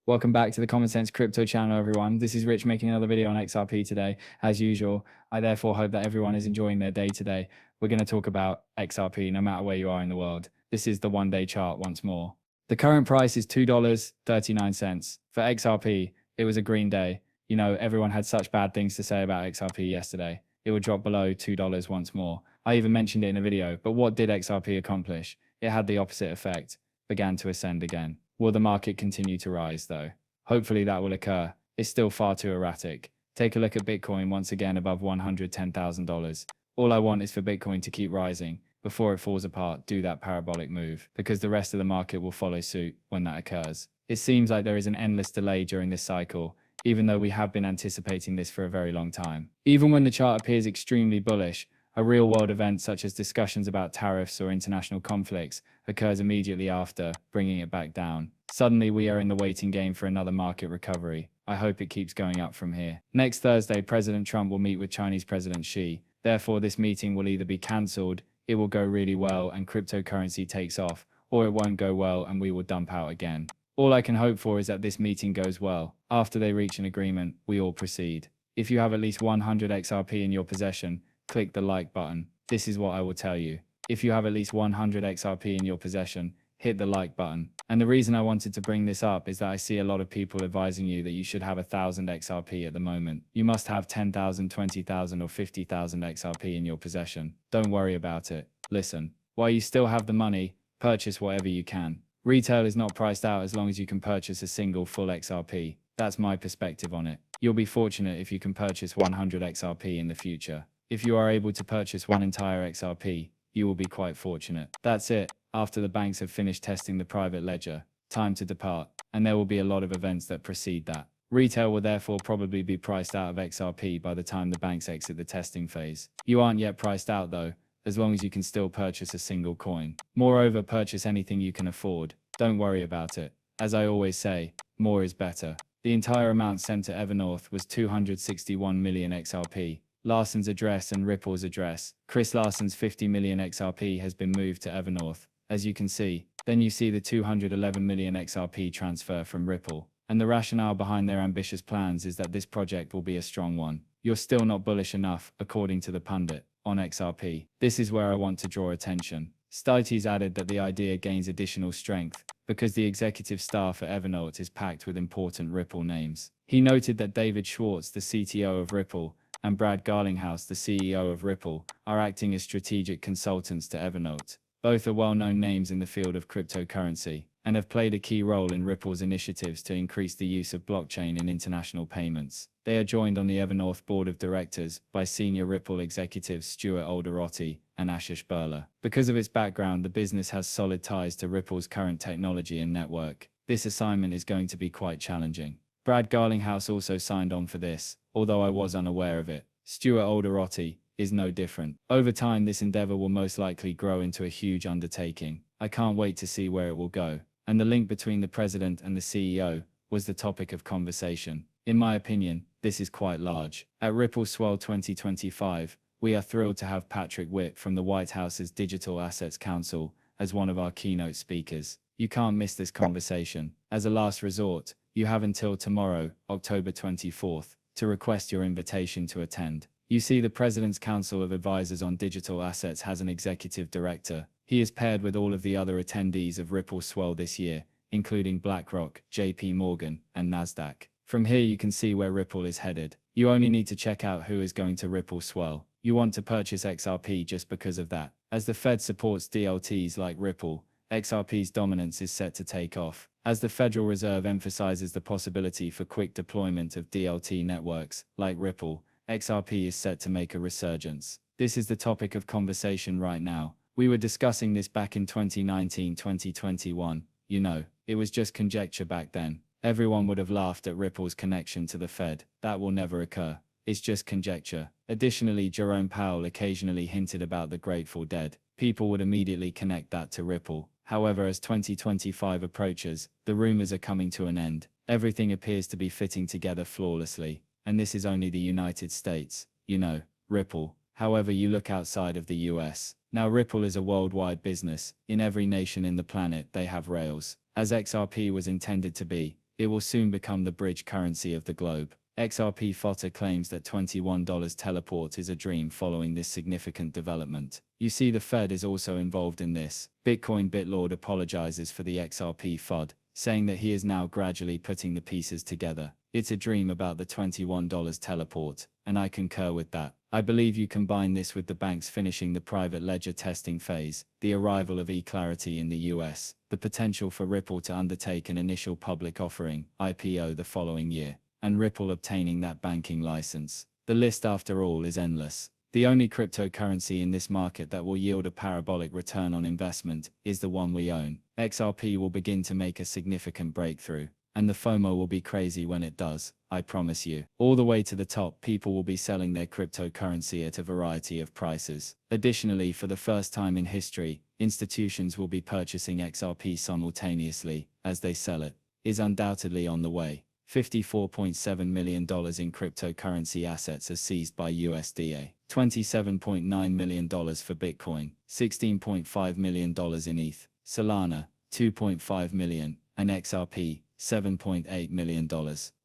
Welcome back to the Common Sense Crypto channel, everyone. This is Rich making another video on XRP today. As usual, I therefore hope that everyone is enjoying their day today. We're going to talk about XRP no matter where you are in the world. This is the one-day chart once more. The current price is $2.39. For XRP, it was a green day. You know, everyone had such bad things to say about XRP yesterday. It would drop below $2 once more. I even mentioned it in a video, but what did XRP accomplish? It had the opposite effect, began to ascend again. Will the market continue to rise, though? Hopefully that will occur. It's still far too erratic. Take a look at Bitcoin once again above $110,000. All I want is for Bitcoin to keep rising. Before it falls apart, do that parabolic move, because the rest of the market will follow suit when that occurs. It seems like there is an endless delay during this cycle, even though we have been anticipating this for a very long time. Even when the chart appears extremely bullish, a real-world event such as discussions about tariffs or international conflicts occurs immediately after, bringing it back down. Suddenly, we are in the waiting game for another market recovery. I hope it keeps going up from here. Next Thursday, President Trump will meet with Chinese President Xi. Therefore, this meeting will either be cancelled, it will go really well and cryptocurrency takes off, or it won't go well and we will dump out again. All I can hope for is that this meeting goes well. After they reach an agreement, we all proceed. If you have at least 100 XRP in your possession, click the like button. This is what I will tell you. If you have at least 100 XRP in your possession, hit the like button. And the reason I wanted to bring this up is that I see a lot of people advising you that you should have 1,000 XRP at the moment. You must have 10,000, 20,000 or 50,000 XRP in your possession. Don't worry about it. Listen, while you still have the money, purchase whatever you can. Retail is not priced out as long as you can purchase a single full XRP. That's my perspective on it. You'll be fortunate if you can purchase 100 XRP in the future. If you are able to purchase one entire XRP, you will be quite fortunate. That's it. After the banks have finished testing the private ledger, time to depart, and there will be a lot of events that precede that. Retail will therefore probably be priced out of XRP by the time the banks exit the testing phase. You aren't yet priced out though, as long as you can still purchase a single coin. Moreover, purchase anything you can afford. Don't worry about it. As I always say, more is better. The entire amount sent to Evernorth was 261 million XRP. Larson's address and Ripple's address. Chris Larson's 50 million XRP has been moved to Evernorth, as you can see. Then you see the 211 million XRP transfer from Ripple. And the rationale behind their ambitious plans is that this project will be a strong one. You're still not bullish enough, according to the pundit, on XRP. This is where I want to draw attention. Stites added that the idea gains additional strength because the executive staff at Evernorth is packed with important Ripple names. He noted that David Schwartz, the CTO of Ripple, and Brad Garlinghouse, the CEO of Ripple, are acting as strategic consultants to Evernorth. Both are well-known names in the field of cryptocurrency and have played a key role in Ripple's initiatives to increase the use of blockchain in international payments. They are joined on the Evernorth board of directors by senior Ripple executives Stuart Alderotti and Ashish Birla. Because of its background, the business has solid ties to Ripple's current technology and network. This assignment is going to be quite challenging. Brad Garlinghouse also signed on for this, although I was unaware of it. Stuart Alderotti is no different. Over time, this endeavor will most likely grow into a huge undertaking. I can't wait to see where it will go. And the link between the president and the CEO was the topic of conversation. In my opinion, this is quite large. At Ripple Swell 2025, we are thrilled to have Patrick Whitt from the White House's Digital Assets Council as one of our keynote speakers. You can't miss this conversation. As a last resort, you have until tomorrow, October 24th, to request your invitation to attend. You see, the President's Council of Advisors on Digital Assets has an executive director. He is paired with all of the other attendees of Ripple Swell this year, including BlackRock, JP Morgan, and Nasdaq. From here you can see where Ripple is headed. You only need to check out who is going to Ripple Swell. You want to purchase XRP just because of that. As the Fed supports DLTs like Ripple, XRP's dominance is set to take off. As the Federal Reserve emphasizes the possibility for quick deployment of DLT networks, like Ripple, XRP is set to make a resurgence. This is the topic of conversation right now. We were discussing this back in 2019-2021. You know, it was just conjecture back then. Everyone would have laughed at Ripple's connection to the Fed. That will never occur. It's just conjecture. Additionally, Jerome Powell occasionally hinted about the Grateful Dead. People would immediately connect that to Ripple. However, as 2025 approaches, the rumors are coming to an end. Everything appears to be fitting together flawlessly. And this is only the United States. You know, Ripple. However, you look outside of the US. Now, Ripple is a worldwide business. In every nation in the planet, they have rails. As XRP was intended to be, It will soon become the bridge currency of the globe. XRP Fodder claims that $21 teleport is a dream following this significant development. You see, the Fed is also involved in this. Bitcoin BitLord apologizes for the XRP FUD, saying that he is now gradually putting the pieces together. It's a dream about the $21 teleport, and I concur with that. I believe you combine this with the banks finishing the private ledger testing phase, the arrival of eClarity in the US, the potential for Ripple to undertake an initial public offering, IPO, the following year, and Ripple obtaining that banking license. The list, after all, is endless. The only cryptocurrency in this market that will yield a parabolic return on investment is the one we own. XRP will begin to make a significant breakthrough, and the FOMO will be crazy when it does, I promise you. All the way to the top, people will be selling their cryptocurrency at a variety of prices. Additionally, for the first time in history, institutions will be purchasing XRP simultaneously as they sell it. Is undoubtedly on the way. $54.7 million in cryptocurrency assets are seized by USDA. $27.9 million for Bitcoin, $16.5 million in ETH, Solana, $2.5 million, and XRP, $7.8 million.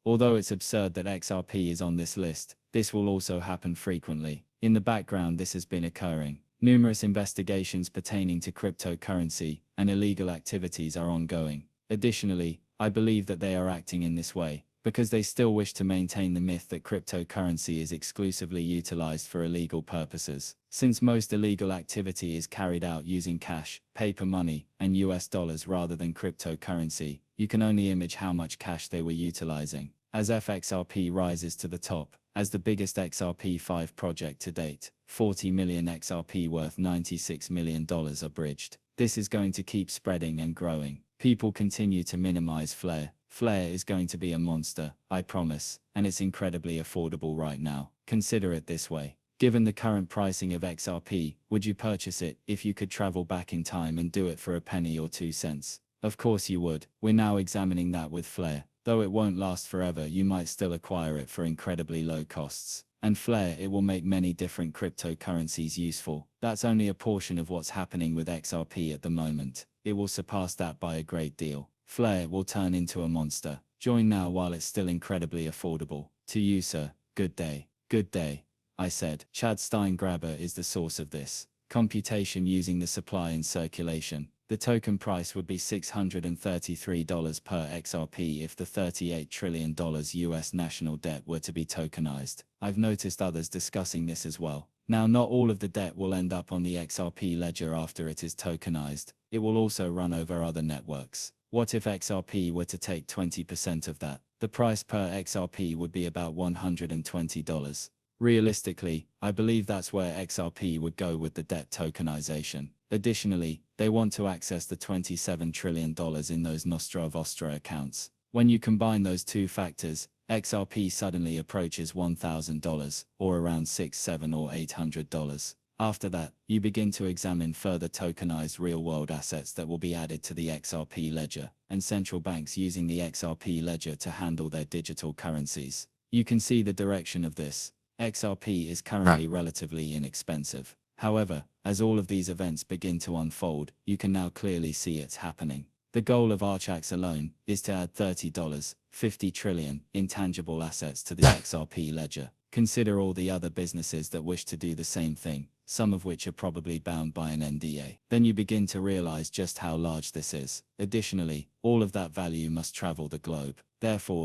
Although it's absurd that XRP is on this list, this will also happen frequently. In the background, this has been occurring. Numerous investigations pertaining to cryptocurrency and illegal activities are ongoing. Additionally, I believe that they are acting in this way because they still wish to maintain the myth that cryptocurrency is exclusively utilized for illegal purposes. Since most illegal activity is carried out using cash, paper money, and US dollars rather than cryptocurrency, you can only imagine how much cash they were utilizing. As FXRP rises to the top, as the biggest XRP5 project to date, 40 million XRP worth $96 million are bridged. This is going to keep spreading and growing. People continue to minimize Flare. Flare is going to be a monster, I promise, and it's incredibly affordable right now. Consider it this way. Given the current pricing of XRP, would you purchase it if you could travel back in time and do it for a penny or 2 cents? Of course you would. We're now examining that with Flare. Though it won't last forever, you might still acquire it for incredibly low costs. And Flare, it will make many different cryptocurrencies useful. That's only a portion of what's happening with XRP at the moment. It will surpass that by a great deal. Flare will turn into a monster. Join now while it's still incredibly affordable. To you, sir, good day. Good day, I said. Chad Steingraber is the source of this computation using the supply in circulation. The token price would be $633 per XRP if the $38 trillion US national debt were to be tokenized. I've noticed others discussing this as well. Now, not all of the debt will end up on the XRP ledger after it is tokenized. It will also run over other networks. What if XRP were to take 20% of that? The price per XRP would be about $120. Realistically, I believe that's where XRP would go with the debt tokenization. Additionally, they want to access the $27 trillion in those Nostra Vostra accounts. When you combine those two factors, XRP suddenly approaches $1,000, or around $600, $700, or $800. After that, you begin to examine further tokenized real-world assets that will be added to the XRP ledger, and central banks using the XRP ledger to handle their digital currencies. You can see the direction of this. XRP is currently relatively inexpensive. However, as all of these events begin to unfold, you can now clearly see it's happening. The goal of Archax alone is to add $30, 50 trillion intangible assets to the XRP ledger. Consider all the other businesses that wish to do the same thing, some of which are probably bound by an NDA. Then you begin to realize just how large this is. Additionally, all of that value must travel the globe. Therefore,